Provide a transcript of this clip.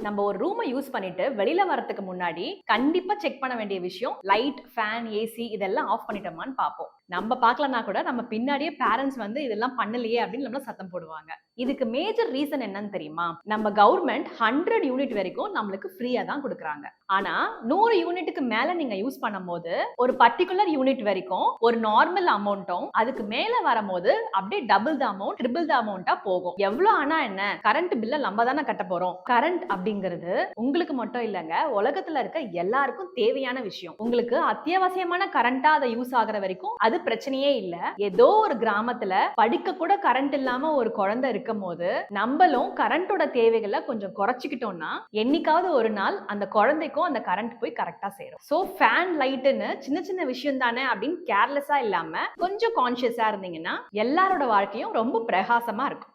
நம்ம ஒரு ரூமை யூஸ் பண்ணிட்டு வெளியில வரதுக்கு முன்னாடி கண்டிப்பா செக் பண்ண வேண்டிய விஷயம் லைட், ஃபேன், ஏசி இதெல்லாம் ஆஃப் பண்ணிட்டோமான்னு பார்ப்போம். நம்ம பார்க்கலனா கூட நம்ம பின்னாடியே பேரண்ட்ஸ் வந்து இதெல்லாம் பண்ணலையே அப்படின்னு நம்மள சத்தம் போடுவாங்க. இதுக்கு மேஜர் ரீசன் என்னன்னு தெரியுமா? நம்ம கவர்மெண்ட் 100 யூனிட் வரைக்கும் நம்மளுக்கு ஃப்ரீயா தான் கொடுக்குறாங்க. ஆனா 100 யூனிட்டுக்கு மேல நீங்க யூஸ் பண்ணும்போது ஒரு பர்டிகுலர் யூனிட் வரைக்கும் ஒரு நார்மல் அமௌண்ட்டும் அதுக்கு மேல வரும்போது அப்படியே double the amount, triple the அமௌண்டா போகும். எவ்வளவு ஆனா என்ன, கரண்ட் பில்ல நம்ம தானே கட்ட போறோம். கரண்ட் அப்படிங்கிறது உங்களுக்கு மட்டும் இல்லங்க, உலகத்துல இருக்க எல்லாருக்கும் தேவையான விஷயம். உங்களுக்கு அத்தியாவசியமான கரண்டா அதை யூஸ் ஆகுற வரைக்கும் அது பிரச்சனையே இல்ல. ஏதோ ஒரு கிராமத்துல படிக்க கூட கரண்ட் இல்லாம ஒரு குழந்தை இருக்கும் போது நம்மளும் கரண்டோட தேவைகளை கொஞ்சம் குறைச்சிக்கிட்டோம்னா என்னைக்காவது ஒரு நாள் அந்த குழந்தைக்கும் அந்த கரண்ட் போய் கரெக்டா சேரும். சோ ஃபேன், லைட்னு சின்ன சின்ன விஷயம் தானே அப்படின்னு கேர்லெஸ்ஸா இல்லாம கொஞ்சம் கான்சியஸா இருந்தீங்கன்னா எல்லாரோட வாழ்க்கையும் ரொம்ப பிரகாசமா இருக்கும்.